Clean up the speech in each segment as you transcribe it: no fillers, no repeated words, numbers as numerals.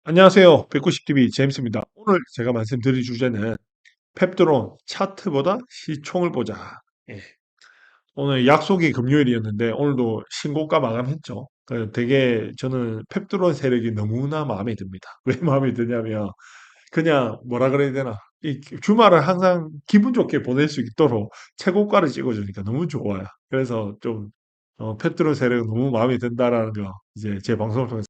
안녕하세요. 190TV 제임스입니다. 오늘 제가 말씀드릴 주제는 펩드론 차트보다 시총을 보자. 예. 오늘 약속이 금요일이었는데 오늘도 신고가 마감했죠. 되게 저는 펩드론 세력이 너무나 마음에 듭니다. 왜 마음에 드냐면 그냥 뭐라 그래야 되나 이 주말을 항상 기분 좋게 보낼 수 있도록 최고가를 찍어주니까 너무 좋아요. 그래서 좀 펩드론 세력이 너무 마음에 든다라는 거 이제 제 방송을 통해서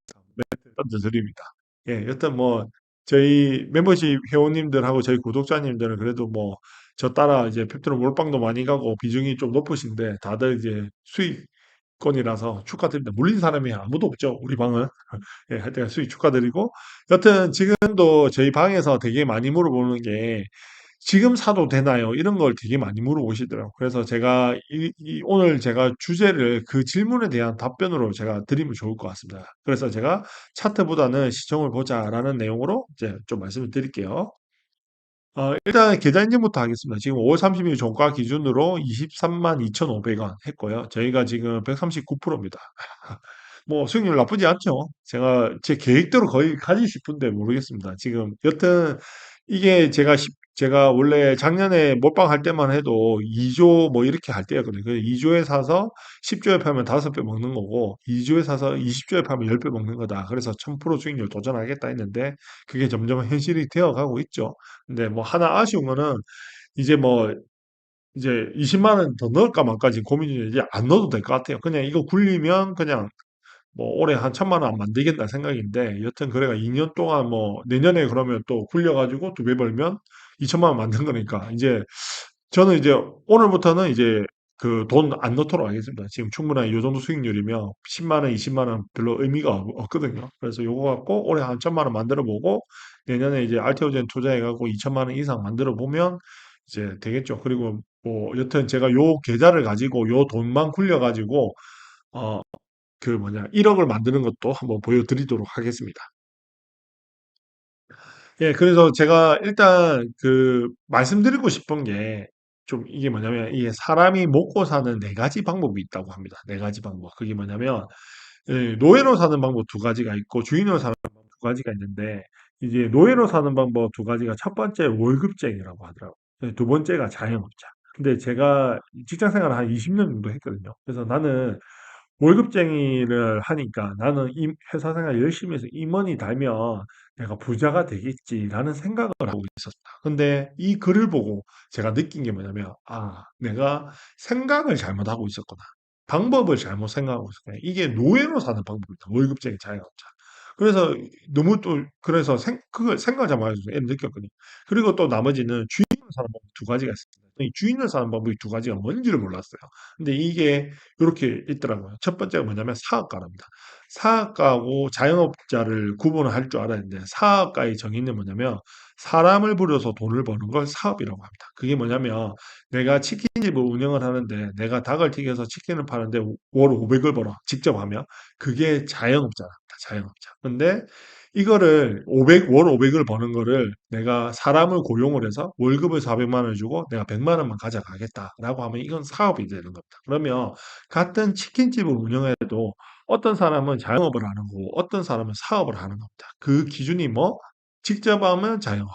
던져드립니다. 예, 여튼 뭐 저희 멤버십 회원님들하고 저희 구독자님들은 그래도 뭐 저 따라 이제 펩트론 몰빵도 많이 가고 비중이 좀 높으신데 다들 이제 수익권이라서 축하드립니다. 물린 사람이 아무도 없죠, 우리 방은. 예, 하여튼 수익 축하드리고 여튼 지금도 저희 방에서 되게 많이 물어보는 게 지금 사도 되나요? 이런 걸 되게 많이 물어보시더라고요. 그래서 제가 오늘 제가 주제를 그 질문에 대한 답변으로 제가 드리면 좋을 것 같습니다. 그래서 제가 차트보다는 시청을 보자라는 내용으로 이제 좀 말씀을 드릴게요. 일단 계좌인증부터 하겠습니다. 지금 5월 30일 종가 기준으로 23만 2,500원 했고요. 저희가 지금 139%입니다. 뭐 수익률 나쁘지 않죠. 제가 제 계획대로 거의 가지 싶은데 모르겠습니다. 지금 여튼 이게 제가 원래 작년에 몰빵할 때만 해도 2조 뭐 이렇게 할 때였거든요. 2조에 사서 10조에 팔면 5배 먹는 거고 2조에 사서 20조에 팔면 10배 먹는 거다. 그래서 1000% 수익률 도전하겠다 했는데 그게 점점 현실이 되어 가고 있죠. 근데 뭐 하나 아쉬운 거는 이제 뭐 이제 20만 원 더 넣을까 말까 지금 고민 중에 이제 안 넣어도 될 것 같아요. 그냥 이거 굴리면 그냥 뭐 올해 한 1,000만 원 만들겠다 생각인데 여튼 그래가 2년 동안 뭐 내년에 그러면 또 굴려가지고 2배 벌면 2천만 원 만든 거니까 이제 저는 이제 오늘부터는 이제 그 돈 안 넣도록 하겠습니다. 지금 충분한 이 정도 수익률이면 10만 원, 20만 원 별로 의미가 없거든요. 그래서 요거 갖고 올해 한 1,000만 원 만들어 보고 내년에 이제 알테오젠 투자해 갖고 2천만 원 이상 만들어 보면 이제 되겠죠. 그리고 뭐 여튼 제가 요 계좌를 가지고 요 돈만 굴려 가지고 어 그 뭐냐 1억을 만드는 것도 한번 보여드리도록 하겠습니다. 예, 그래서 제가 일단 그 말씀드리고 싶은 게 좀 이게 뭐냐면 이게 사람이 먹고 사는 네 가지 방법이 있다고 합니다. 네 가지 방법. 그게 뭐냐면 예, 노예로 사는 방법 두 가지가 있고 주인으로 사는 방법 두 가지가 있는데 이제 노예로 사는 방법 두 가지가 첫 번째 월급쟁이라고 하더라고요. 두 번째가 자영업자. 근데 제가 직장 생활을 한 20년 정도 했거든요. 그래서 나는 월급쟁이를 하니까 나는 회사 생활 열심히 해서 임원이 달면 내가 부자가 되겠지라는 생각을 하고 있었다. 근데 이 글을 보고 제가 느낀 게 뭐냐면, 내가 생각을 잘못하고 있었구나. 방법을 잘못 생각하고 있었구나. 이게 노예로 사는 방법이다. 월급쟁이 자영업자. 그래서 너무 또, 그래서 그걸 생각을 잘못해서 느꼈거든요. 그리고 또 나머지는 주인으로 사는 방법 두 가지가 있습니다. 이 주인으로 사는 방법이 두 가지가 뭔지를 몰랐어요. 근데 이게 이렇게 있더라고요. 첫 번째가 뭐냐면 사업가랍니다. 사업가하고 자영업자를 구분할 줄 알아야 되는데 사업가의 정의는 뭐냐면 사람을 부려서 돈을 버는 걸 사업이라고 합니다. 그게 뭐냐면 내가 치킨집을 운영을 하는데 내가 닭을 튀겨서 치킨을 파는데 월 500을 벌어. 직접 하면 그게 자영업자랍니다. 자영업자. 근데 이거를 월 500을 버는 거를 내가 사람을 고용을 해서 월급을 400만 원을 주고 내가 100만 원만 가져가겠다라고 하면 이건 사업이 되는 겁니다. 그러면 같은 치킨집을 운영해도 어떤 사람은 자영업을 하는 거고 어떤 사람은 사업을 하는 겁니다. 그 기준이 뭐 직접 하면 자영업,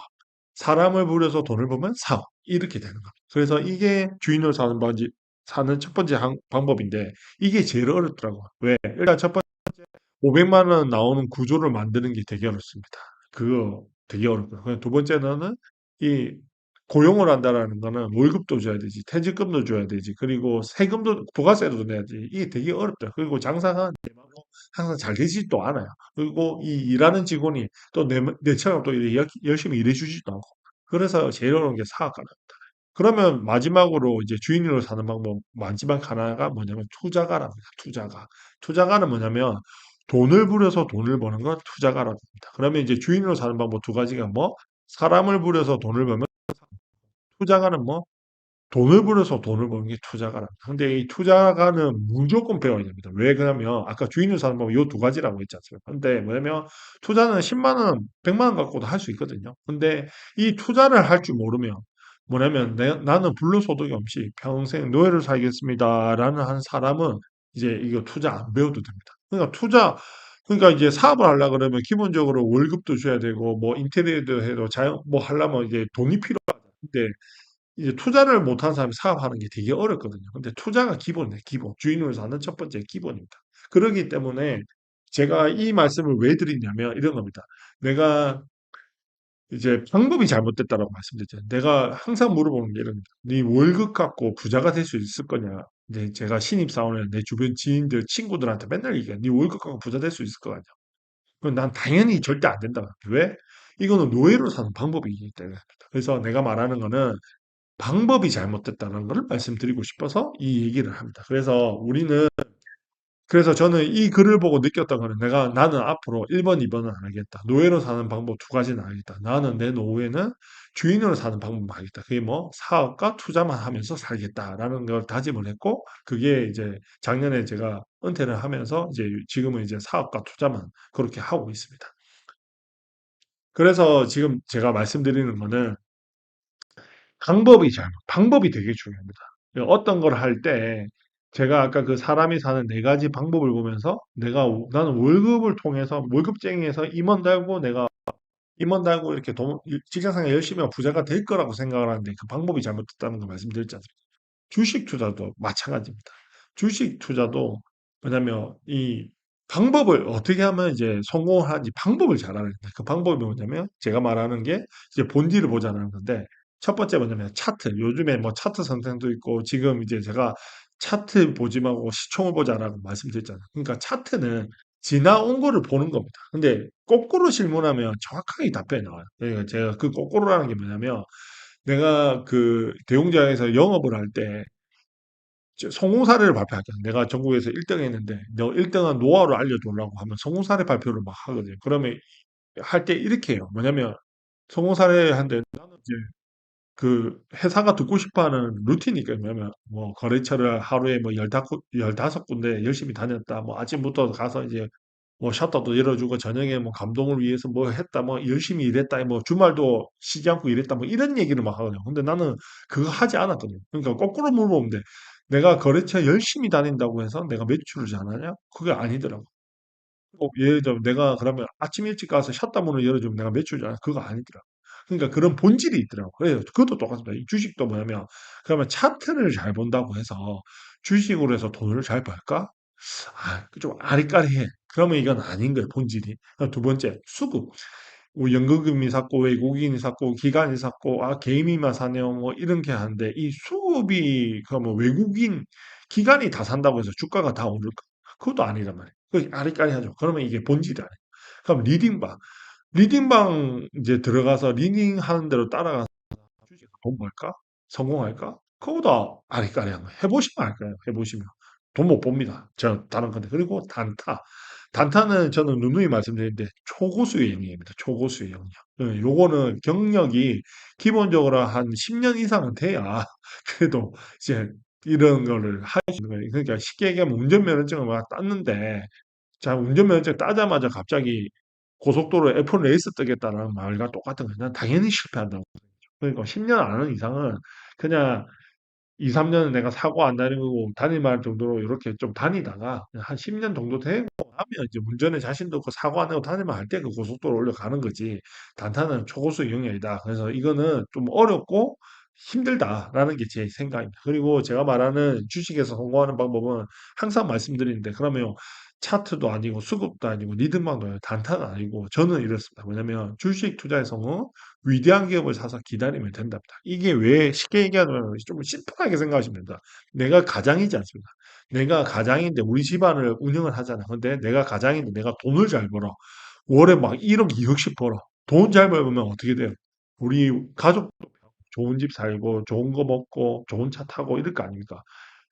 사람을 부려서 돈을 벌면 사업 이렇게 되는 겁니다. 그래서 이게 주인으로 사는 첫 번째 방법인데 이게 제일 어렵더라고요. 왜? 일단 첫 번째 500만 원 나오는 구조를 만드는 게 되게 어렵습니다. 그거 되게 어렵고요. 두 번째는 이 고용을 한다라는 거는 월급도 줘야 되지, 퇴직금도 줘야 되지, 그리고 세금도, 부가세도 내야지. 이게 되게 어렵다. 그리고 장사가 내 맘대로 항상 잘 되지도 않아요. 그리고 이 일하는 직원이 또 내처럼 또 열심히 일해주지도 않고. 그래서 제일 어려운 게 사업가는. 그러면 마지막으로 이제 주인으로 사는 방법 마지막 하나가 뭐냐면 투자가랍니다. 투자가. 투자가는 뭐냐면 돈을 부려서 돈을 버는 건 투자가라고 합니다. 그러면 이제 주인으로 사는 방법 두 가지가 뭐 사람을 부려서 돈을 벌면 투자가는 뭐 돈을 부려서 돈을 버는 게 투자가랍니다. 근데 이 투자가는 무조건 배워야 됩니다. 왜 그러냐면 아까 주인으로 사는 방법 요 두 가지라고 했지 않습니까? 근데 뭐냐면 투자는 10만 원, 100만 원 갖고도 할 수 있거든요. 근데 이 투자를 할 줄 모르면 뭐냐면 나는 불로소득이 없이 평생 노예를 살겠습니다라는 한 사람은 이제 이거 투자 안 배워도 됩니다. 그러니까 그러니까 이제 사업을 하려 그러면 기본적으로 월급도 줘야 되고 뭐 인테리어도 해도 자영 뭐 하려면 이제 돈이 필요한데 이제 투자를 못한 사람이 사업하는 게 되게 어렵거든요. 근데 투자가 기본이에요, 기본. 주인으로 사는 첫 번째 기본입니다. 그러기 때문에 제가 이 말씀을 왜 드리냐면 이런 겁니다. 내가 이제 방법이 잘못됐다라고 말씀드렸잖아요. 내가 항상 물어보는 게 이런 겁니다. 네 월급 갖고 부자가 될 수 있을 거냐? 근데 제가 신입사원을 내 주변 지인들, 친구들한테 맨날 얘기해. 네 월급 갖고 부자 될 수 있을 거 아니야? 그럼 난 당연히 절대 안 된다. 왜? 이거는 노예로 사는 방법이기 때문에. 그래서 내가 말하는 거는 방법이 잘못됐다는 것을 말씀드리고 싶어서 이 얘기를 합니다. 그래서 저는 이 글을 보고 느꼈던 거는 나는 앞으로 1번, 2번은 안 하겠다. 노예로 사는 방법 두 가지는 안 하겠다. 나는 내 노후에는 주인으로 사는 방법만 하겠다. 그게 뭐 사업과 투자만 하면서 살겠다라는 걸 다짐을 했고, 그게 이제 작년에 제가 은퇴를 하면서 이제 지금은 이제 사업과 투자만 그렇게 하고 있습니다. 그래서 지금 제가 말씀드리는 거는 방법이 되게 중요합니다. 어떤 걸 할 때, 제가 아까 그 사람이 사는 네 가지 방법을 보면서 나는 월급을 통해서, 월급쟁이에서 임원 달고 이렇게 직장생활 열심히 하면 부자가 될 거라고 생각을 하는데 그 방법이 잘못됐다는 거 말씀드렸지 않습니까? 주식 투자도 마찬가지입니다. 주식 투자도 뭐냐면 이 방법을 어떻게 하면 이제 성공을 하는지 방법을 잘 알아야 됩니다. 그 방법이 뭐냐면 제가 말하는 게 이제 본질을 보자는 건데 첫 번째 뭐냐면 차트. 요즘에 뭐 차트 선생도 있고 지금 이제 제가 차트 보지 말고 시총을 보자라고 말씀드렸잖아요. 그러니까 차트는 지나온 거를 보는 겁니다. 근데 거꾸로 질문하면 정확하게 답변이 나와요. 그러니까 제가 그 거꾸로라는 게 뭐냐면 내가 그 대웅제약에서 영업을 할 때 성공 사례를 발표할게요. 내가 전국에서 1등 했는데 너 1등한 노하우를 알려주려고 하면 성공 사례 발표를 막 하거든요. 그러면 할 때 이렇게 해요. 뭐냐면 성공 사례 한데 나는 이제 그 회사가 듣고 싶어 하는 루틴이 있거든요. 뭐냐면 뭐 거래처를 하루에 뭐 15 군데 열심히 다녔다. 뭐 아침부터 가서 이제 뭐 셔터도 열어주고 저녁에 뭐 감동을 위해서 뭐 했다. 뭐 열심히 일했다. 뭐 주말도 쉬지 않고 일했다. 뭐 이런 얘기를 막 하거든요. 근데 나는 그거 하지 않았거든요. 그러니까 거꾸로 물어보면 돼. 내가 거래처 열심히 다닌다고 해서 내가 매출을 잘하냐? 그게 아니더라고. 예를 들면 내가 그러면 아침 일찍 가서 샷다 문을 열어주면 내가 매출 잘 그거 아니더라고. 그러니까 그런 본질이 있더라고. 그래요. 그것도 똑같습니다. 이 주식도 뭐냐면 그러면 차트를 잘 본다고 해서 주식으로 해서 돈을 잘 벌까? 좀 아리까리해. 그러면 이건 아닌 거예요, 본질이. 두 번째, 수급. 뭐 연극인이 샀고, 외국인이 샀고, 기관이 샀고, 개인이만 사네요. 뭐 이런 게 하는데, 이 수급이, 그러면 외국인, 기관이 다 산다고 해서 주가가 다 오를까? 그것도 아니란 말이에요. 그 아리까리하죠. 그러면 이게 본질이 아니에요. 그럼 리딩방. 리딩방 이제 들어가서 리딩 하는 대로 따라가서 주식 돈 벌까? 성공할까? 그거보다 아리까리한 거 해보시면 알 거예요. 해보시면. 돈 못 봅니다. 저 다른 건데. 그리고 단타. 단타는 저는 누누이 말씀드리는데 초고수의 영역입니다. 초고수의 영역. 요거는 경력이 기본적으로 한 10년 이상은 돼야 그래도 이제 이런 거를 할 수 있는 거예요. 그러니까 쉽게 얘기하면 운전면허증을 막 땄는데 자, 운전면허증 따자마자 갑자기 고속도로에 F1 레이스 뜨겠다라는 말과 똑같은 거예요. 난 당연히 실패한다고. 그러니까 10년 안 하는 이상은 그냥 2, 3년은 내가 사고 안 다니고 다닐만 정도로 이렇게 좀 다니다가 한 10년 정도 되고 하면 이제 운전에 자신도 없고 사고 안 내고 다닐만 할 때 그 고속도로 올라가는 거지. 단타는 초고수 영역이다. 그래서 이거는 좀 어렵고 힘들다라는 게 제 생각입니다. 그리고 제가 말하는 주식에서 성공하는 방법은 항상 말씀드리는데 그러면 차트도 아니고 수급도 아니고 리듬방도 아니고 단타는 아니고 저는 이렇습니다. 뭐냐면 주식 투자의 성공 위대한 기업을 사서 기다리면 된답니다. 이게 왜 쉽게 얘기하면 좀 심플하게 생각하시면 됩니다. 내가 가장이지 않습니까? 내가 가장인데 우리 집안을 운영을 하잖아. 근데 내가 가장인데 내가 돈을 잘 벌어. 월에 막 1억, 2억씩 벌어. 돈 잘 벌면 어떻게 돼요? 우리 가족 좋은 집 살고 좋은 거 먹고 좋은 차 타고 이럴 거 아닙니까?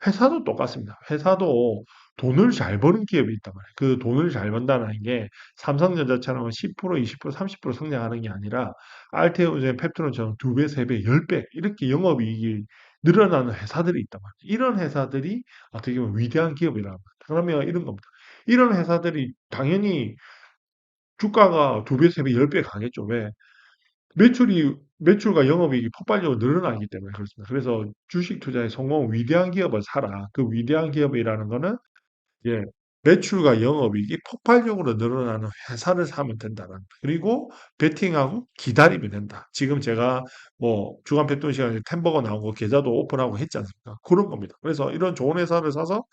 회사도 똑같습니다. 회사도 돈을 잘 버는 기업이 있단 말이에요. 그 돈을 잘 번다는 게 삼성전자처럼 10%, 20%, 30% 성장하는 게 아니라 알테오젠, 펩트론처럼 두 배, 세 배, 10배 이렇게 영업이익이 늘어나는 회사들이 있단 말이에요. 이런 회사들이 어떻게 보면 위대한 기업이라고 합니다. 그러면 이런 겁니다. 이런 회사들이 당연히 주가가 두 배, 세 배, 10배 가겠죠. 왜? 매출과 영업이익이 폭발적으로 늘어나기 때문에 그렇습니다. 그래서 주식 투자의 성공 위대한 기업을 사라. 그 위대한 기업이라는 거는 예. 매출과 영업이익이 폭발적으로 늘어나는 회사를 사면 된다는 거. 그리고 베팅하고 기다리면 된다. 지금 제가 뭐 주간 패턴 시간에 템버거 나온 거 계좌도 오픈하고 했지 않습니까? 그런 겁니다. 그래서 이런 좋은 회사를 사서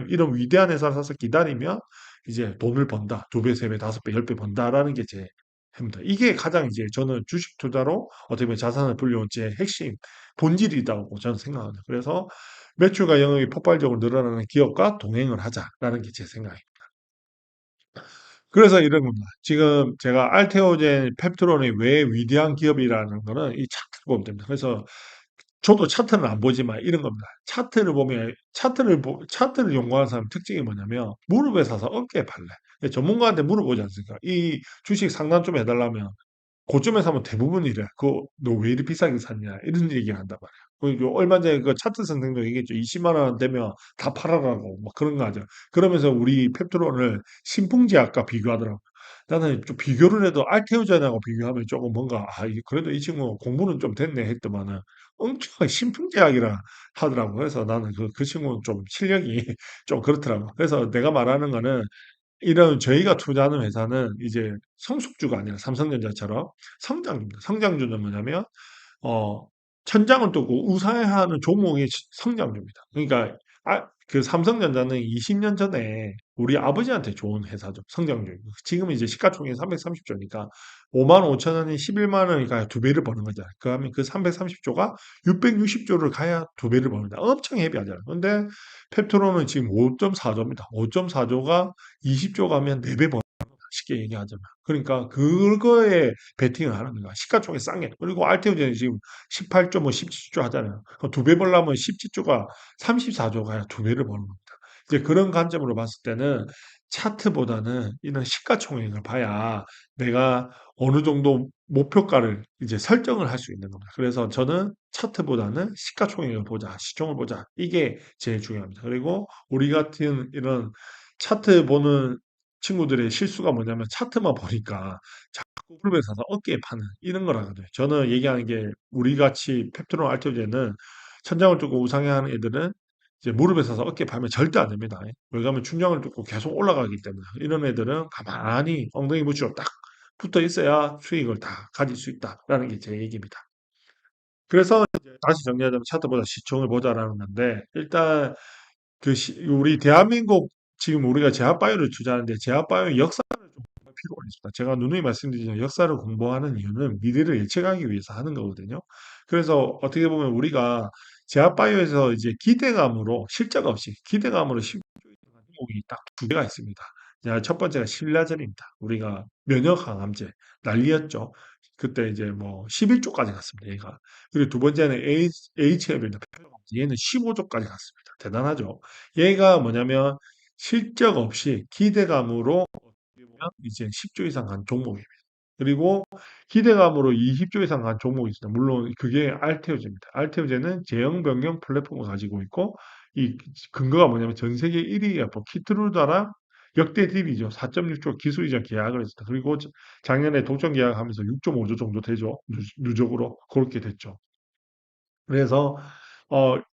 이런 위대한 회사를 사서 기다리면 이제 돈을 번다. 두 배, 세 배, 다섯 배, 열 배 번다라는 게 제 해입니다. 이게 가장 이제 저는 주식 투자로 어떻게 보면 자산을 불려온 제 핵심 본질이라고 저는 생각합니다. 그래서 매출과 영업이 폭발적으로 늘어나는 기업과 동행을 하자라는 게 제 생각입니다. 그래서 이런 겁니다. 지금 제가 알테오젠 펩트론이 왜 위대한 기업이라는 거는 이 차트를 보면 됩니다. 그래서 저도 차트는 안 보지만 이런 겁니다. 차트를 연구하는 사람 특징이 뭐냐면 무릎에 서서 어깨에 발래. 전문가한테 물어보지 않습니까? 이 주식 상담 좀 해달라면 고점에 사면 대부분 이래. 그거 너 왜 이리 비싸게 샀냐? 이런 얘기를 한단 말이야. 그 얼마 전에 그 차트 선생도 얘기했죠. 20만 원 되면 다 팔아라고 막 그런 거 하죠. 그러면서 우리 펩트론을 신풍제약과 비교하더라고. 나는 좀 비교를 해도 알테오젠하고 비교하면 조금 뭔가 그래도 이 친구 공부는 좀 됐네 했더만은 엄청 신풍제약이라 하더라고. 그래서 나는 그 친구는 좀 실력이 좀 그렇더라고. 그래서 내가 말하는 거는 이런 저희가 투자하는 회사는 이제 성숙주가 아니라 삼성전자처럼 성장주입니다. 성장주는 뭐냐면 어, 천장을 뚫고 우상향하는 종목이 성장주입니다. 그러니까 그 삼성전자는 20년 전에 우리 아버지한테 좋은 회사죠. 성장주. 지금은 이제 시가총액 330조니까 5만 5천 원이 11만 원이 가야 두 배를 버는 거잖아요. 그러면 그 330조가 660조를 가야 두 배를 버는다. 엄청 헤비하잖아요. 근데 펩트론은 지금 5.4조입니다. 5.4조가 20조 가면 4배 버는 거다. 쉽게 얘기하자면. 그러니까 그거에 베팅을 하는 거야. 시가총액 싼 게. 그리고 알테오젠이 지금 18조 뭐 17조 하잖아요. 두 배 벌려면 17조가 34조 가야 두 배를 버는 겁니다. 이제 그런 관점으로 봤을 때는 차트보다는 이런 시가총액을 봐야 내가 어느 정도 목표가를 이제 설정을 할 수 있는 겁니다. 그래서 저는 차트보다는 시가총액을 보자, 시총을 보자. 이게 제일 중요합니다. 그리고 우리 같은 이런 차트 보는 친구들의 실수가 뭐냐면 차트만 보니까 무릎에 서서 어깨에 파는 이런 거라거든요. 저는 얘기하는 게 우리 같이 펩트론 알테오제는 천장을 뚫고 우상향하는 애들은 이제 무릎에 서서 어깨에 파면 절대 안 됩니다. 왜냐하면 충격을 뚫고 계속 올라가기 때문에 이런 애들은 가만히 엉덩이 붙이고 딱 붙어 있어야 수익을 다 가질 수 있다라는 게 제 얘기입니다. 그래서 이제 다시 정리하자면 차트보다 시총을 보자라는 건데 일단 우리 대한민국 지금 우리가 제약바이오를 투자하는데 제약바이오 역사를 좀 공부할 필요가 있습니다. 제가 누누이 말씀드리지만 역사를 공부하는 이유는 미래를 예측하기 위해서 하는 거거든요. 그래서 어떻게 보면 우리가 제약바이오에서 이제 기대감으로 실적 없이 기대감으로 종목이 딱 두 개가 있습니다. 첫 번째가 신라젠입니다. 우리가 면역 항암제 난리였죠. 그때 이제 뭐 11조까지 갔습니다. 얘가. 그리고 두 번째는 HM입니다. 얘는 15조까지 갔습니다. 대단하죠. 얘가 뭐냐면 실적 없이 기대감으로 어떻게 보면 이제 10조 이상 간 종목입니다. 그리고 기대감으로 20조 이상 간 종목이 있습니다. 물론 그게 알테오제입니다. 알테오제는 제형 변경 플랫폼을 가지고 있고 이 근거가 뭐냐면 전 세계 1위가 뭐 키트루다랑 역대 딜이죠. 4.6조 기술 이전 계약을 했습니다. 그리고 작년에 독점 계약하면서 6.5조 정도 되죠. 누적으로 그렇게 됐죠. 그래서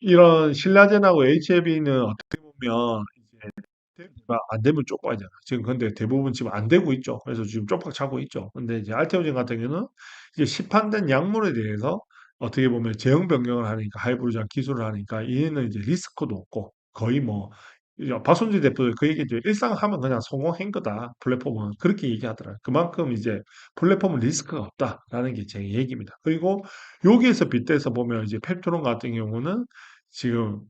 이런 신라젠하고 HLB는 어떻게 보면 이제 대우가 안 되면 쪽박이잖아. 지금 근데 대부분 지금 안 되고 있죠. 그래서 지금 쪽박 차고 있죠. 근데 이제 알테오젠 같은 경우는 이제 시판된 약물에 대해서 어떻게 보면 제형 변경을 하니까 하이브리드한 기술을 하니까 얘는 이제 리스크도 없고 거의 뭐 이제 박순지 대표 그 얘기죠. 일상 하면 그냥 성공한 거다. 플랫폼은 그렇게 얘기하더라고요. 그만큼 이제 플랫폼은 리스크가 없다라는 게 제 얘기입니다. 그리고 여기에서 빗대서 보면 이제 펩트론 같은 경우는 지금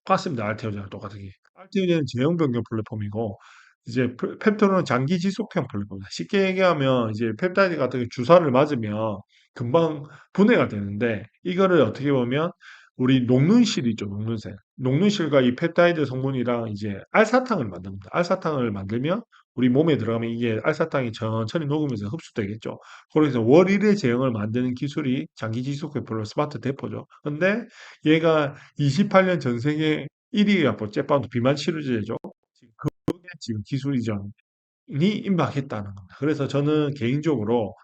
똑같습니다. 알테오제랑 똑같은 게. 알테오제는 제형 변경 플랫폼이고 이제 펩토는 장기 지속형 플랫폼이다. 쉽게 얘기하면 이제 펩타이드 같은 게 주사를 맞으면 금방 분해가 되는데 이거를 어떻게 보면 우리 녹는실 있죠, 녹는실. 녹는실과 이 펩타이드 성분이랑 이제 알사탕을 만듭니다. 알사탕을 만들면 우리 몸에 들어가면 이게 알사탕이 천천히 녹으면서 흡수되겠죠. 그래서 월일의 제형을 만드는 기술이 장기 지속형 플랫폼 스마트 대포죠. 근데 얘가 28년 전 세계 1위가 뭐 잽바운드 비만 치료제죠. 지금 그게 지금 기술 이전이 임박했다는 겁니다. 그래서 저는 개인적으로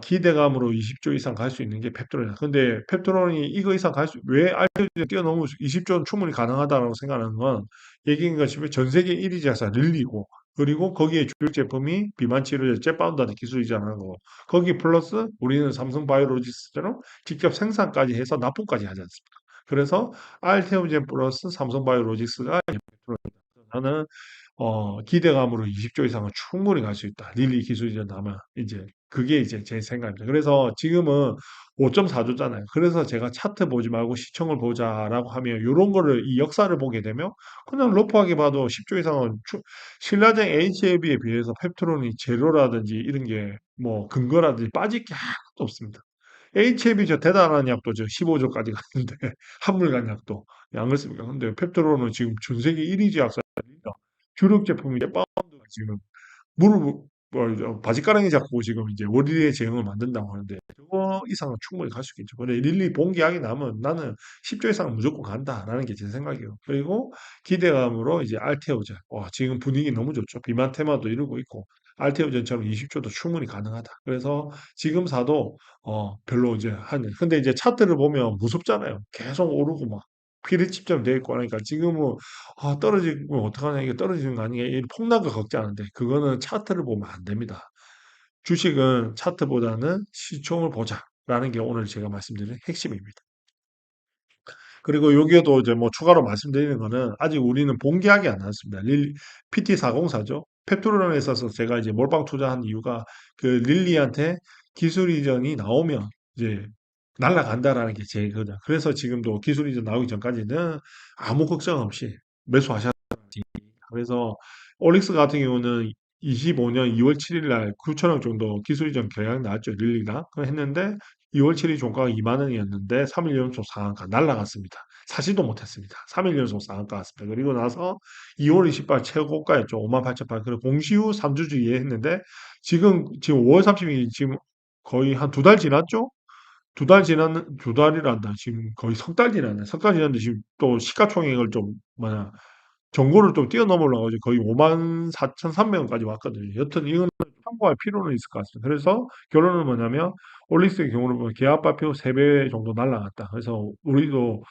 기대감으로 20조 이상 갈 수 있는 게 펩트론이야. 근데 펩트론이 이거 이상 왜 알트리오제 뛰어넘을 20조는 충분히 가능하다고 생각하는 건 얘기인 것처럼 전 세계 1위 제약사 릴리고 그리고 거기에 주력 제품이 비만 치료제 잽바운드한테 기술이잖아요. 거. 거기 플러스 우리는 삼성 바이오로직스처럼 직접 생산까지 해서 납품까지 하지 않습니까? 그래서 알테오젠 플러스 삼성 바이오로직스가 펩트론이다. 나는 기대감으로 20조 이상은 충분히 갈 수 있다. 릴리 기술이 나면 이제 그게 이제 제 생각입니다. 그래서 지금은 5.4조잖아요. 그래서 제가 차트 보지 말고 시청을 보자라고 하면 이런 거를 이 역사를 보게 되면 그냥 러프하게 봐도 10조 이상은 신라젠 HAB에 비해서 펩트론이 제로라든지 이런 게 뭐 근거라든지 빠질 게 하나도 없습니다. HAB 저 대단한 약도 저 15조까지 갔는데 한물간 약도 안 그렇습니까? 근데 펩트론은 지금 전 세계 1위 제약사입니다. 주력 제품이 파운드가 지금 무릎 바지가랑이 잡고 지금 이제 월드의 제형을 만든다고 하는데 그거 이상은 충분히 갈 수 있겠죠. 근데 릴리 본 계약이 나면 나는 10조 이상은 무조건 간다라는 게 제 생각이에요. 그리고 기대감으로 이제 알테오젠. 지금 분위기 너무 좋죠. 비만 테마도 이루고 있고 알테오젠처럼 20조도 충분히 가능하다. 그래서 지금 사도 별로 이제 근데 이제 차트를 보면 무섭잖아요. 계속 오르고 막 피리집점 돼 있고 하니까 지금은 떨어지면 어떡하냐, 이게 떨어지는 거 아니냐, 이 폭락을 걱정하는데, 그거는 차트를 보면 안 됩니다. 주식은 차트보다는 시총을 보자라는 게 오늘 제가 말씀드린 핵심입니다. 그리고 여기에도 이제 뭐 추가로 말씀드리는 거는 아직 우리는 본계약이 안 나왔습니다. PT404죠. 페트로lem에 있어서 제가 이제 몰빵 투자한 이유가 그 릴리한테 기술 이전이 나오면 이제 날아간다라는 게 제 거죠. 그래서 지금도 기술 이전 나오기 전까지는 아무 걱정 없이 매수하셨지. 그래서 올릭스 같은 경우는 25년 2월 7일 날 9천억 정도 기술 이전 계약 나왔죠. 릴리가. 그거 했는데 2월 7일 종가가 2만 원이었는데 3일 연속 상한가 날라갔습니다. 사지도 못했습니다. 3일 연속 상한가 갔습니다. 그리고 나서 2월 28일 최고가였죠. 58,800. 그리고 공시 후 3주 주에 했는데 지금 5월 30일 지금 거의 한 두 달 지났죠? 두 달이란다. 지금 거의 석 달 지났네. 석 달 지났는데 지금 또 시가총액을 좀 뭐냐 정고를 좀 뛰어넘으려고 가지고 거의 54,300원까지 왔거든요. 여튼 이거는 참고할 필요는 있을 것 같습니다. 그래서 결론은 뭐냐면 올릭스의 경우를 보면 계약발표 3배 정도 날라갔다. 그래서 우리도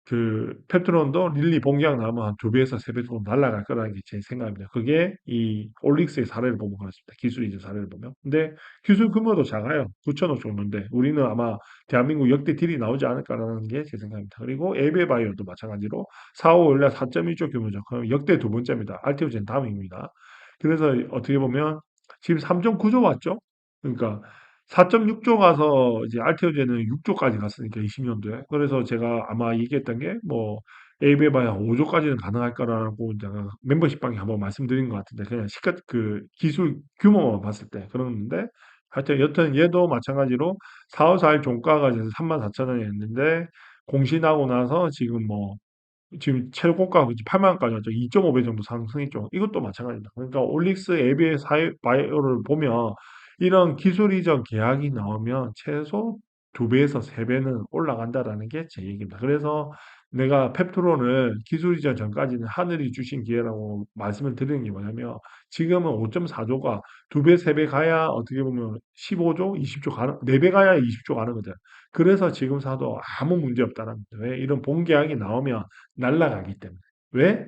그 페트론도 릴리 본계약 나오면 한 2배에서 3배 정도 날아갈 거라는 게 제 생각입니다. 그게 이 올릭스의 사례를 보면 그렇습니다. 기술 이전 사례를 보면. 근데 기술 규모도 작아요. 9천억 정도인데 우리는 아마 대한민국 역대 딜이 나오지 않을까라는 게 제 생각입니다. 그리고 에베 바이오도 마찬가지로 4, 5월날 4.1조 규모죠. 그럼 역대 두 번째입니다. 알테오젠 다음입니다. 그래서 어떻게 보면 지금 3.9조 왔죠? 그러니까 4.6조 가서 이제 알테오제는 6조까지 갔으니까 20년도에. 그래서 제가 아마 얘기했던 게 뭐 에이베 봐야 5조까지는 가능할 거라고 제가 멤버십 방에 한번 말씀드린 것 같은데 그냥 시가 그 기술 규모만 봤을 때 그러는데 하여튼 여튼 얘도 마찬가지로 4월 4일 종가가 이제 34,000원이었는데 공시 나고 나서 지금 최고가 8만 원까지 왔죠. 2.5배 정도 상승했죠. 이것도 마찬가지입니다. 그러니까 올릭스 에비의 바이오를 보면 이런 기술 이전 계약이 나오면 최소 2배에서 3배는 올라간다라는 게 제 얘기입니다. 그래서 내가 펩트론을 기술 이전 전까지는 하늘이 주신 기회라고 말씀을 드리는 게 뭐냐면 지금은 5.4조가 2배, 3배 가야 어떻게 보면 15조, 20조 가는, 4배 가야 20조 가는 거죠. 그래서 지금 사도 아무 문제 없다는 거죠. 왜? 이런 본계약이 나오면 날아가기 때문에. 왜?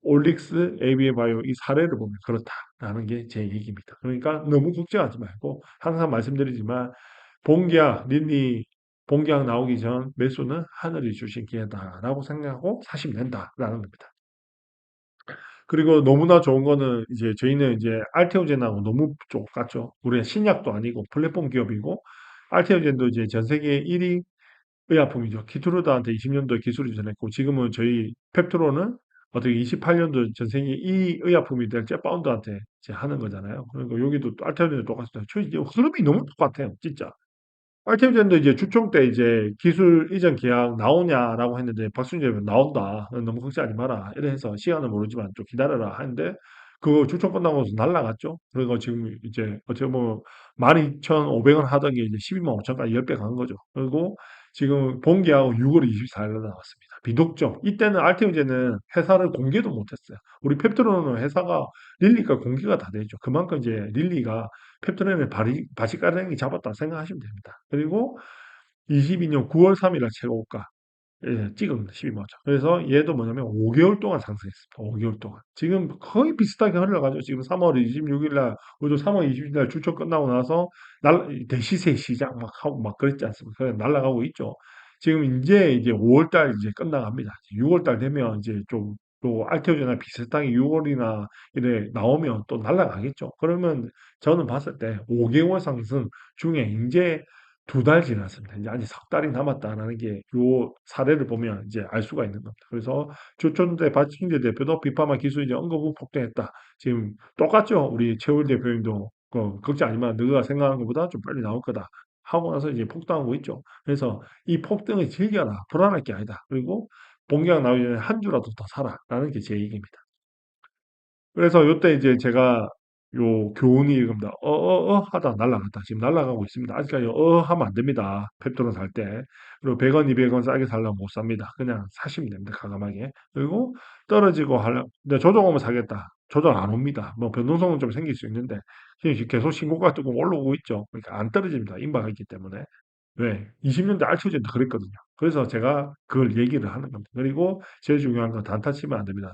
올릭스, AB바이오 이 사례를 보면 그렇다라는 게 제 얘기입니다. 그러니까 너무 걱정하지 말고 항상 말씀드리지만 본계약, 릴리 본계약 나오기 전 매수는 하늘이 주신 기회다라고 생각하고 사시면 된다라는 겁니다. 그리고 너무나 좋은 거는 이제 저희는 이제 알테오젠하고 너무 똑같죠. 우리는 신약도 아니고 플랫폼 기업이고 알테오젠도 이제 전 세계 1위 의약품이죠. 키투르다한테 20년도에 기술이 전했고 지금은 저희 펩트로는 어떻게 28년도 전 세계 이 의약품이 될 jet바운드한테 이제 하는 거잖아요. 그러니까 여기도 또 알테오젠도 똑같습니다. 저 이제 흐름이 너무 똑같아요, 진짜. 알테오젠도 이제 주총 때 이제 기술 이전 계약 나오냐라고 했는데 박순재 의원 나온다. 너무 걱정하지 마라. 이래 해서 시간은 모르지만 좀 기다려라 하는데 그 주총 끝나고 나서 날라갔죠. 그리고 지금 이제 어떻게 보면 12,500원 하던 게 이제 125,000까지 10배 간 거죠. 그리고 지금 본계약은 6월 24일 날 나왔습니다. 비독점. 이때는 알테오제는 회사를 공개도 못했어요. 우리 펩트론은 회사가 릴리가 공개가 다 되죠. 그만큼 이제 릴리가 펩트론의 바시가랭이 잡았다 생각하시면 됩니다. 그리고 22년 9월 3일날 최고가 찍은 12만원. 그래서 얘도 뭐냐면 5개월 동안 상승했습니다. 5개월 동안. 지금 거의 비슷하게 흘러가죠. 지금 3월 26일 날, 우리도 3월 20일 날 주초 끝나고 나서 대시세 시장 막 하고 막 그랬지 않습니까? 그래 날아가고 있죠. 지금 이제 5월 달 이제 끝나갑니다. 6월 달 되면 이제 좀 또 알테오제나 비슷하게 6월이나 이래 나오면 또 날아가겠죠. 그러면 저는 봤을 때 5개월 상승 중에 이제 2달 지났습니다. 이제 아직 석 달이 남았다라는 게 요 사례를 보면 이제 알 수가 있는 겁니다. 그래서 조천대 박충재 대표도 비파마 기술이 이제 언거부 폭등했다. 지금 똑같죠. 우리 최울 대표님도 걱정 아니면 너가 생각하는 것보다 좀 빨리 나올 거다. 하고 나서 이제 폭등하고 있죠. 그래서 이 폭등을 즐겨라. 불안할 게 아니다. 그리고 본격 나오기 전에 한 주라도 더 사라라는 게 제 얘기입니다. 그래서 요때 이제 제가 요 교훈이 이겁니다. 하다 날라갔다. 지금 날라가고 있습니다. 아직까지 하면 안 됩니다. 펩토론 살 때. 그리고 100원, 200원 싸게 살려면 못 삽니다. 그냥 사시면 됩니다. 과감하게. 그리고 떨어지고 하려, 근데 조정 오면 사겠다. 조정 안 옵니다. 뭐 변동성은 좀 생길 수 있는데 지금 계속 신고가 조금 올라오고 있죠. 그러니까 안 떨어집니다. 임박했기 때문에. 왜? 20년대 알트전도 그랬거든요. 그래서 제가 그걸 얘기를 하는 겁니다. 그리고 제일 중요한 건 단타 치면 안 됩니다.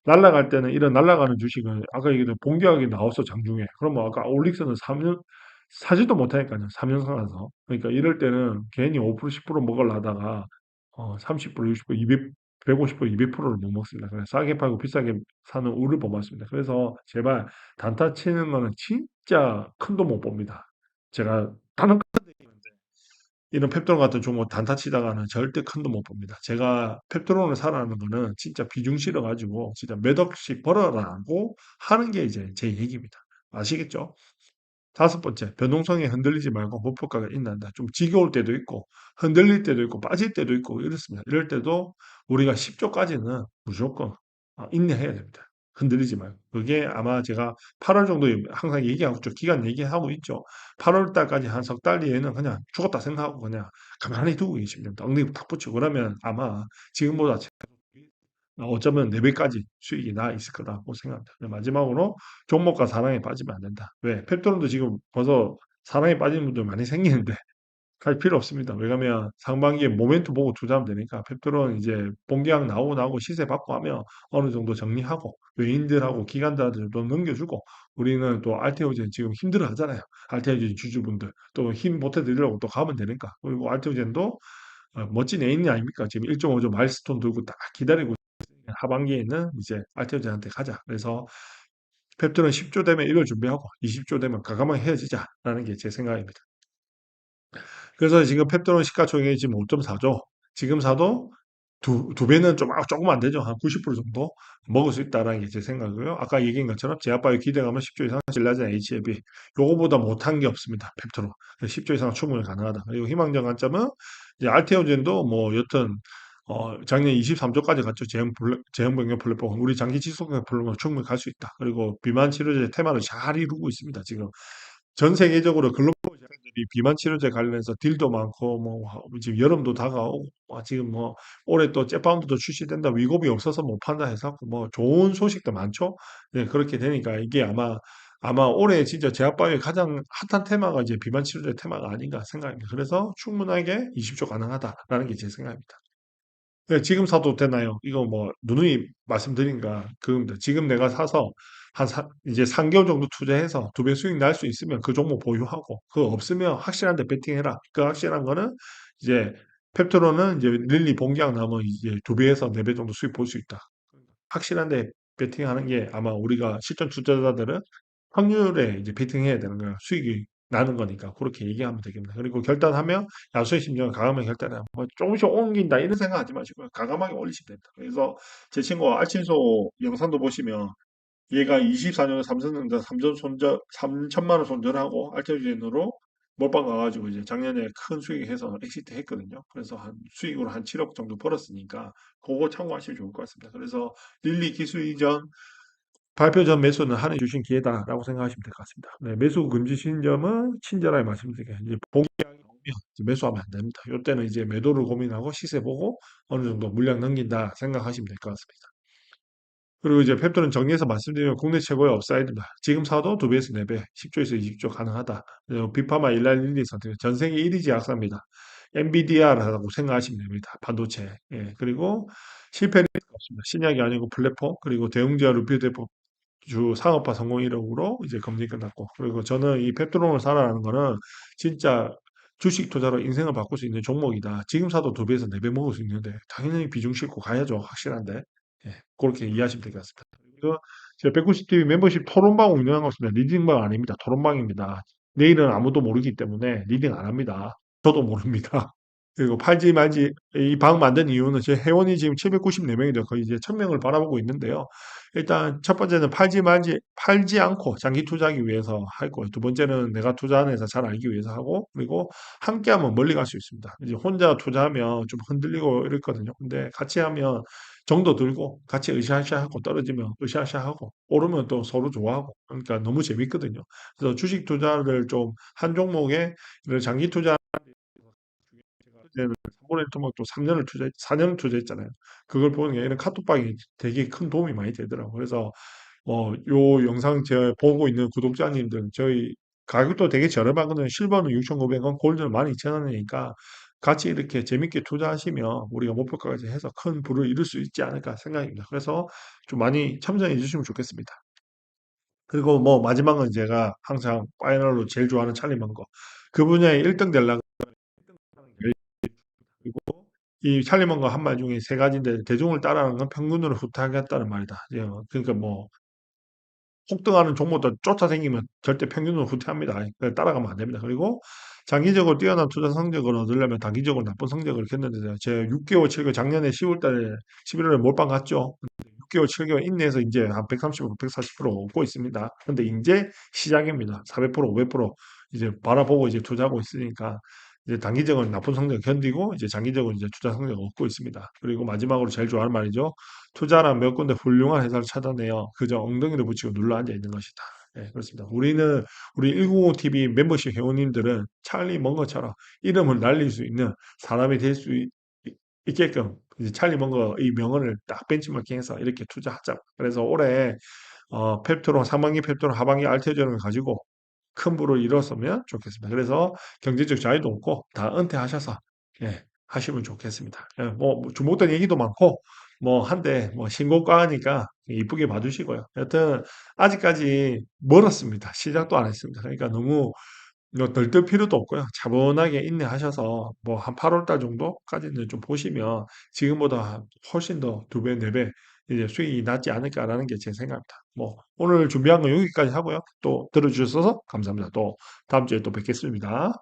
날라갈 때는 이런 날라가는 주식은 아까 얘기했던 본격이 나왔어 장중에. 그러면 아까 올릭스는 3년 사지도 못하니까요. 3년 상해서. 그러니까 이럴 때는 괜히 5% 10% 먹으려 하다가 30% 60% 200 150% 200%를 못 먹습니다. 그래서 싸게 팔고 비싸게 사는 우를 범했습니다. 그래서 제발 단타 치는 거는 진짜 큰 돈 못 봅니다. 제가 다른 이런 펩토론 같은 종목 단타 치다가는 절대 큰 돈 못 봅니다. 제가 펩토론을 사라는 거는 진짜 비중 실어가지고 진짜 몇 억씩 벌어라고 하는 게 이제 제 얘기입니다. 아시겠죠? 다섯 번째, 변동성에 흔들리지 말고 목표가가 있는다. 좀 지겨울 때도 있고, 흔들릴 때도 있고, 빠질 때도 있고, 이렇습니다. 이럴 때도 우리가 10조까지는 무조건 인내해야 됩니다. 흔들리지 말고. 그게 아마 제가 8월 정도에 항상 얘기하고 있죠. 기간 얘기하고 있죠. 8월 달까지 한 석 달 뒤에는 그냥 죽었다 생각하고 그냥 가만히 두고 계시면 됩니다. 엉덩이 탁 붙이고 그러면 아마 지금보다 어쩌면 4배까지 수익이 나 있을 거라고 생각합니다. 마지막으로 종목과 사랑에 빠지면 안 된다. 왜? 펩토론도 지금 벌써 사랑에 빠지는 분들 많이 생기는데 갈 필요 없습니다. 왜냐면 상반기에 모멘트 보고 투자하면 되니까 펩토론 이제 본계약 나오고 시세 받고 하면 어느 정도 정리하고 외인들하고 기관들한테 좀 넘겨주고 우리는 또 알테오젠 지금 힘들어 하잖아요. 알테오젠 주주분들 또 힘 보태드리려고 또 가면 되니까 그리고 알테오젠도 멋진 애인이 아닙니까? 지금 1.5조 마일스톤 들고 딱 기다리고 하반기에는 이제 알테오젠한테 가자. 그래서 펩토는 10조 되면 이걸 준비하고 20조 되면 과감하게 헤어지자라는 게 제 생각입니다. 그래서 지금 펩토는 시가총액이 지금 5.4조. 지금 사도 두 배는 조금 안 되죠. 한 90% 정도 먹을 수 있다라는 게 제 생각이고요. 아까 얘기한 것처럼 제약바이오 기대감은 10조 이상, 질라젠 HLB 요거보다 못한 게 없습니다. 펩토로 10조 이상 충분히 가능하다. 그리고 희망적 관점은 이제 알테오젠도 뭐 여튼 작년 23조까지 갔죠. 제형병력 플랫폼. 우리 장기 지속형 플랫폼 충분히 갈 수 있다. 그리고 비만 치료제 테마를 잘 이루고 있습니다. 지금 전 세계적으로 글로벌 제약들이 비만 치료제 관련해서 딜도 많고 뭐 지금 여름도 다가오고 지금 뭐 올해 또 잽바운드도 출시된다 위고비 없어서 못 판다 해서 뭐 좋은 소식도 많죠. 네, 그렇게 되니까 이게 아마 올해 진짜 제약바이오의 가장 핫한 테마가 이제 비만 치료제 테마가 아닌가 생각합니다. 그래서 충분하게 20조 가능하다라는 게 제 생각입니다. 네, 지금 사도 되나요? 이거 뭐 누누이 말씀드린가 그겁니다. 지금 내가 사서 이제 3개월 정도 투자해서 2배 수익 날 수 있으면 그 종목 보유하고 그거 없으면 확실한 데 베팅해라. 그 확실한 거는 이제 펩토로는 이제 릴리 본계약 나오면 이제 2배에서 4배 정도 수익 볼 수 있다. 확실한 데 베팅하는 게 아마 우리가 실전 투자자들은 확률에 이제 베팅해야 되는 거야. 수익이 나는 거니까 그렇게 얘기하면 되겠습니다. 그리고 결단하면 야수의 심정을 가감하게 결단하면 뭐 조금씩 옮긴다 이런 생각하지 마시고 가감하게 올리시면 됩니다. 그래서 제 친구 알친소 영상도 보시면 얘가 24년에 삼성전자 3천만 원 손절하고 알테오젠으로 몰빵 가가지고 이제 작년에 큰 수익해서 엑시트 했거든요. 그래서 한 수익으로 한 7억 정도 벌었으니까 그거 참고하시면 좋을 것 같습니다. 그래서 릴리 기술 이전 발표 전 매수는 한해 주신 기회다라고 생각하시면 될 것 같습니다. 네, 매수 금지 신점은 친절하게 말씀드릴게요. 이제 이제 매수하면 안 됩니다. 이때는 이제 매도를 고민하고 시세 보고 어느 정도 물량 넘긴다 생각하시면 될 것 같습니다. 그리고 이제 펩톤은 정리해서 말씀드리면 국내 최고의 업사이드다. 지금 사도 2배에서 4배, 10조에서 20조 가능하다. 그리고 비파마 일랄일리 선택, 전 세계 1위 제약사입니다. NVIDIA라고 생각하시면 됩니다. 반도체. 예, 그리고 실패 리스크가 없습니다. 신약이 아니고 플랫폼, 그리고 대웅제와 루피드포 주 상업화 성공 이력으로 이제 검증이 끝났고, 그리고 저는 이 펩토론을 사라는 거는 진짜 주식 투자로 인생을 바꿀 수 있는 종목이다. 지금 사도 2배에서 4배 먹을 수 있는데 당연히 비중 싣고 가야죠. 확실한데. 예, 그렇게 이해하시면 될 것 같습니다. 그리고 제가 190TV 멤버십 토론방 운영하고 있습니다. 리딩방 아닙니다. 토론방입니다. 내일은 아무도 모르기 때문에 리딩 안 합니다. 저도 모릅니다. 그리고 팔지 말지 이 방 만든 이유는 제 회원이 지금 794명인데 거의 이제 1000명을 바라보고 있는데요. 일단 첫 번째는 팔지 않고 장기 투자하기 위해서 할 거예요. 두 번째는 내가 투자하는 회사 잘 알기 위해서 하고, 그리고 함께하면 멀리 갈 수 있습니다. 이제 혼자 투자하면 좀 흔들리고 이랬거든요. 근데 같이 하면 정도 들고 같이 으쌰으쌰하고 떨어지면 으쌰으쌰하고 오르면 또 서로 좋아하고 그러니까 너무 재밌거든요. 그래서 주식 투자를 좀 한 종목에 이런 장기 투자 때는 3분의 1 토막도 3년을 4년을 투자했잖아요. 그걸 보는 게 이런 카톡방이 되게 큰 도움이 많이 되더라고요. 그래서 요 영상 제가 보고 있는 구독자님들, 저희 가격도 되게 저렴하거든요. 실버는 6,500원, 골드는 12,000원이니까 같이 이렇게 재밌게 투자하시면 우리가 목표가까지 해서 큰 부를 이룰 수 있지 않을까 생각입니다. 그래서 좀 많이 참여해 주시면 좋겠습니다. 그리고 뭐 마지막은 제가 항상 파이널로 제일 좋아하는 찰리 먼거. 그 분야에 1등 되려고 그리고 이 찰리먼거 한 말 중에 세 가지인데 대중을 따라하는 건 평균으로 후퇴하겠다는 말이다. 예, 그러니까 뭐 폭등하는 종목들 쫓아다니면 절대 평균으로 후퇴합니다. 그러니까 따라가면 안 됩니다. 그리고 장기적으로 뛰어난 투자 성적을 얻으려면 단기적으로 나쁜 성적을 겪는데 제가 6개월, 7개월 작년에 10월 달에 11월에 몰빵 갔죠. 6개월, 7개월 인내해서 이제 한 130%, 140% 얻고 있습니다. 근데 이제 시작입니다. 400%, 500% 이제 바라보고 이제 투자하고 있으니까 이제 단기적으로 나쁜 성적을 견디고 이제 장기적으로 이제 투자 성적을 얻고 있습니다. 그리고 마지막으로 제일 좋아하는 말이죠. 투자란 몇 군데 훌륭한 회사를 찾아내요. 그저 엉덩이를 붙이고 눌러 앉아 있는 것이다. 예, 그렇습니다. 우리 195TV 멤버십 회원님들은 찰리 먼거처럼 이름을 날릴 수 있는 사람이 될 수 있게끔 이제 찰리 먼거 이 명언을 딱 벤치마킹해서 이렇게 투자하자. 그래서 올해 펩토론 상반기 펩토론 하반기 알테오전을 가지고 큰 부를 이뤘으면 좋겠습니다. 그래서 경제적 자유도 없고 다 은퇴하셔서 예, 하시면 좋겠습니다. 예, 뭐 주목된 얘기도 많고 뭐 한데 뭐 신고가니까 이쁘게 봐주시고요. 여튼 아직까지 멀었습니다. 시작도 안 했습니다. 그러니까 너무 들뜰 필요도 없고요. 차분하게 인내하셔서 뭐 한 8월 달 정도까지는 좀 보시면 지금보다 훨씬 더 2배, 4배 이제 수익이 낫지 않을까라는 게 제 생각입니다. 뭐 오늘 준비한 건 여기까지 하고요. 또 들어주셔서 감사합니다. 또 다음 주에 또 뵙겠습니다.